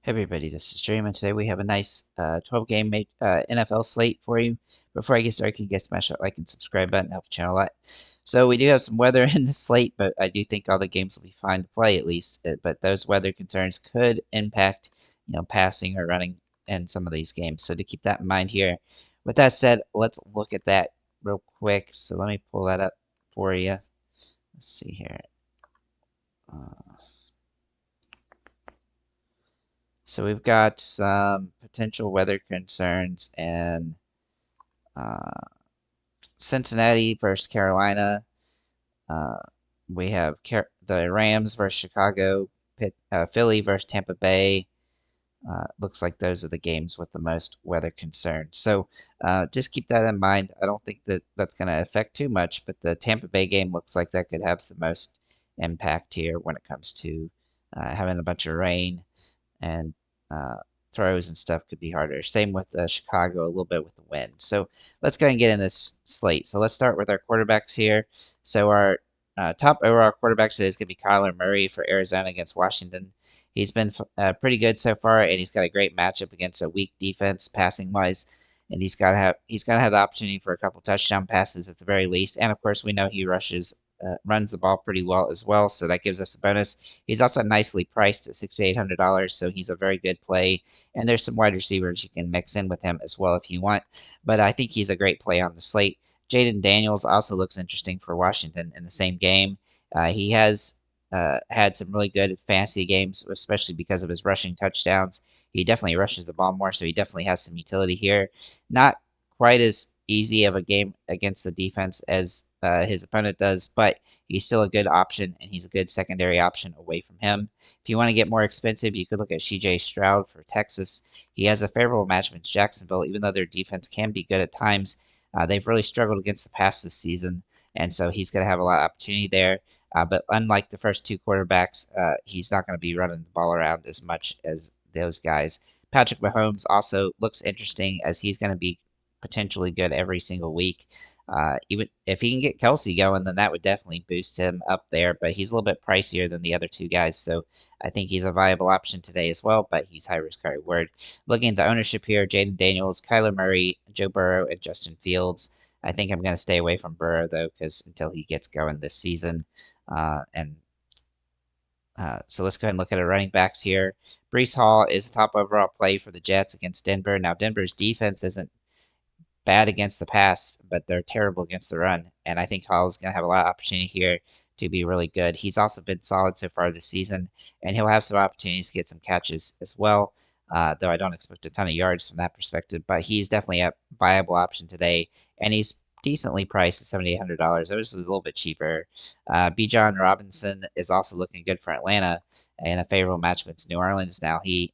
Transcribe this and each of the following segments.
Hey everybody, this is Dream, and today we have a nice 12-game NFL slate for you. Before I get started, can you guys smash that like and subscribe button? Help the channel a lot. So we do have some weather in the slate, but I do think all the games will be fine to play at least. But those weather concerns could impact, passing or running in some of these games. So to keep that in mind here. With that said, let's look at that real quick. So let me pull that up for you. Let's see here. So we've got some potential weather concerns and uh, Cincinnati versus Carolina. Uh, we have the Rams versus Chicago, Philly versus Tampa Bay. Looks like those are the games with the most weather concerns. So just keep that in mind. I don't think that that's going to affect too much, but the Tampa Bay game looks like that could have the most impact here when it comes to having a bunch of rain and uh, throws and stuff could be harder. Same with Chicago, a little bit with the wind. So let's go ahead and get in this slate. So let's start with our quarterbacks here. So our top overall quarterback today is going to be Kyler Murray for Arizona against Washington. He's been pretty good so far, and he's got a great matchup against a weak defense, passing wise. And he's got to have the opportunity for a couple touchdown passes at the very least. And of course, we know he runs the ball pretty well as well, so that gives us a bonus. He's also nicely priced at $6,800, so he's a very good play. And there's some wide receivers you can mix in with him as well if you want. But I think he's a great play on the slate. Jaden Daniels also looks interesting for Washington in the same game. He has had some really good fantasy games, especially because of his rushing touchdowns. He definitely rushes the ball more, so he definitely has some utility here. Not quite as easy of a game against the defense as his opponent does, but he's still a good option, and he's a good secondary option away from him. If you want to get more expensive, you could look at CJ Stroud for Texas. He has a favorable matchup against Jacksonville, even though their defense can be good at times. They've really struggled against the pass this season, and so he's going to have a lot of opportunity there. But unlike the first two quarterbacks, he's not going to be running the ball around as much as those guys. Patrick Mahomes also looks interesting as he's going to be potentially good every single week. Even if he can get Kelsey going, then that would definitely boost him up there. But he's a little bit pricier than the other two guys, so I think he's a viable option today as well. But he's high risk, high reward. Looking at the ownership here: Jaden Daniels, Kyler Murray, Joe Burrow, and Justin Fields. I think I'm going to stay away from Burrow though, because until he gets going this season, and so let's go ahead and look at our running backs here. Brees Hall is a top overall play for the Jets against Denver. Now Denver's defense isn't bad against the pass, but they're terrible against the run. And I think Hall is going to have a lot of opportunity here to be really good. He's also been solid so far this season, and he'll have some opportunities to get some catches as well. Though I don't expect a ton of yards from that perspective, but he's definitely a viable option today, and he's decently priced at $7,800. That was a little bit cheaper. Bijan Robinson is also looking good for Atlanta in a favorable matchup against New Orleans. Now he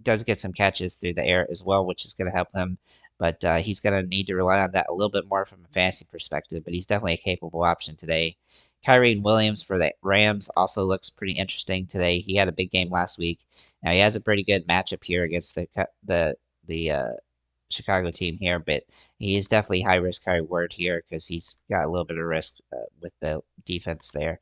does get some catches through the air as well, which is going to help him. But he's going to need to rely on that a little bit more from a fantasy perspective. But he's definitely a capable option today. Kyrie Williams for the Rams also looks pretty interesting today. He had a big game last week. Now he has a pretty good matchup here against the Chicago team here, but he is definitely high risk, high reward here because he's got a little bit of risk with the defense there.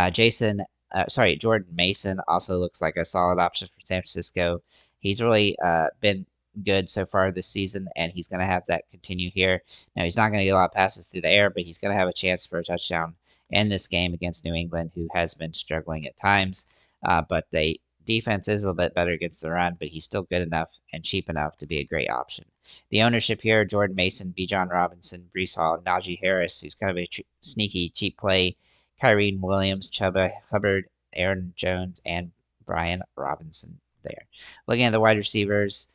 Jordan Mason also looks like a solid option for San Francisco. He's really been good so far this season, and he's going to have that continue here. Now, he's not going to get a lot of passes through the air, but he's going to have a chance for a touchdown in this game against New England, who has been struggling at times. But the defense is a little bit better against the run, but he's still good enough and cheap enough to be a great option. The ownership here: Jordan Mason, Bijan Robinson, Brees Hall, Najee Harris, who's kind of a sneaky cheap play, Kyrie Williams, Chuba Hubbard, Aaron Jones, and Brian Robinson there. Looking at the wide receivers,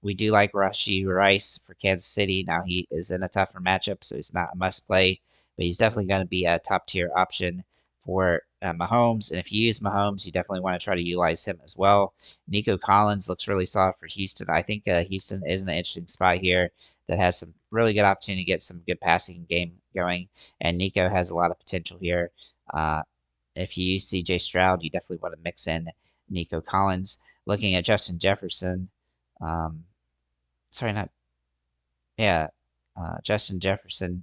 we do like Rashee Rice for Kansas City. Now he is in a tougher matchup, so he's not a must play, but he's definitely going to be a top tier option for Mahomes. And if you use Mahomes, you definitely want to try to utilize him as well. Nico Collins looks really solid for Houston. I think Houston is an interesting spot here that has some really good opportunity to get some good passing game going, and Nico has a lot of potential here. If you use CJ Stroud, you definitely want to mix in Nico Collins. Looking at Justin Jefferson, um, sorry, not yeah, Justin Jefferson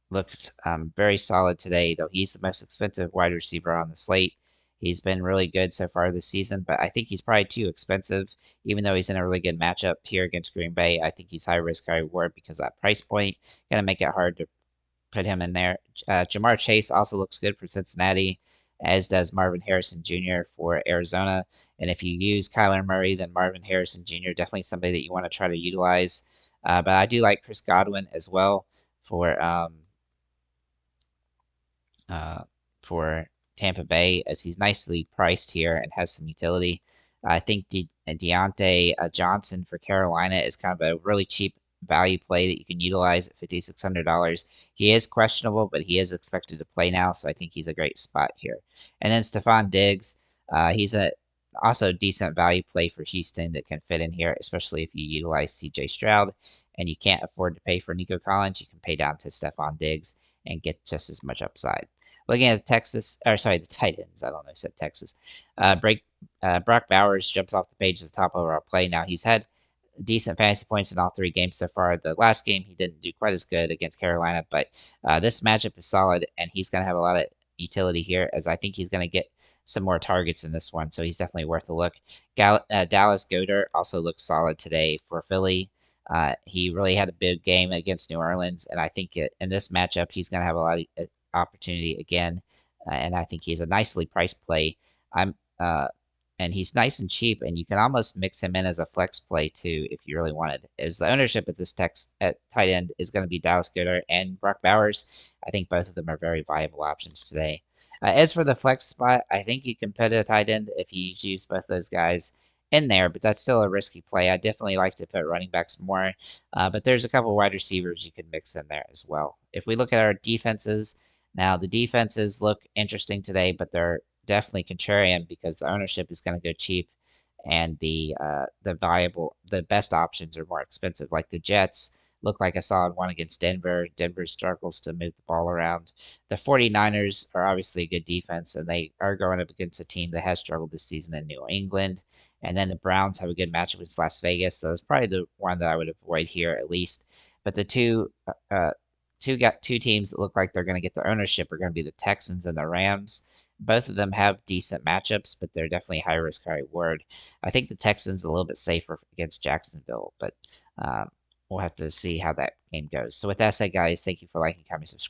looks very solid today, though he's the most expensive wide receiver on the slate. He's been really good so far this season, but I think he's probably too expensive. Even though he's in a really good matchup here against Green Bay, I think he's high risk, high reward because of that price point. Gonna make it hard to put him in there. Jamar Chase also looks good for Cincinnati, as does Marvin Harrison Jr. for Arizona. And if you use Kyler Murray, then Marvin Harrison Jr. definitely somebody that you want to try to utilize. But I do like Chris Godwin as well for uh, for Tampa Bay, as he's nicely priced here and has some utility. I think Deontay Johnson for Carolina is kind of a really cheap value play that you can utilize at $5,600. He is questionable, but he is expected to play now, so I think he's a great spot here. And then Stephon Diggs, he's a also decent value play for Houston that can fit in here, especially if you utilize CJ Stroud and you can't afford to pay for Nico Collins. You can pay down to Stephon Diggs and get just as much upside. Looking at the Titans. I don't know. I said Texas. Brock Bowers jumps off the page at the top of our play. Now he's had decent fantasy points in all three games so far. The last game he didn't do quite as good against Carolina, but this matchup is solid, and he's going to have a lot of utility here, as I think he's going to get some more targets in this one. So he's definitely worth a look. Dallas Goedert also looks solid today for Philly. He really had a big game against New Orleans, and I think in this matchup he's going to have a lot of opportunity again, and I think he's a nicely priced play. I'm and he's nice and cheap, and you can almost mix him in as a flex play too if you really wanted. As the ownership at this text at tight end is going to be Dallas Goedert and Brock Bowers. I think both of them are very viable options today. As for the flex spot, I think you can put a tight end if you use both those guys in there, but that's still a risky play. I definitely like to put running backs more, but there's a couple wide receivers you can mix in there as well. If we look at our defenses, now the defenses look interesting today, but they're definitely contrarian because the ownership is going to go cheap, and the best options are more expensive. Like the Jets look like a solid one against Denver. Denver struggles to move the ball around. The 49ers are obviously a good defense, and they are going up against a team that has struggled this season in New England. And then the Browns have a good matchup against Las Vegas, so that's probably the one that I would avoid here at least. But the two teams that look like they're going to get their ownership are going to be the Texans and the Rams. Both of them have decent matchups, but they're definitely high risk, high reward. I think the Texans a little bit safer against Jacksonville, but we'll have to see how that game goes. So with that said, guys, thank you for liking, comment, subscribe.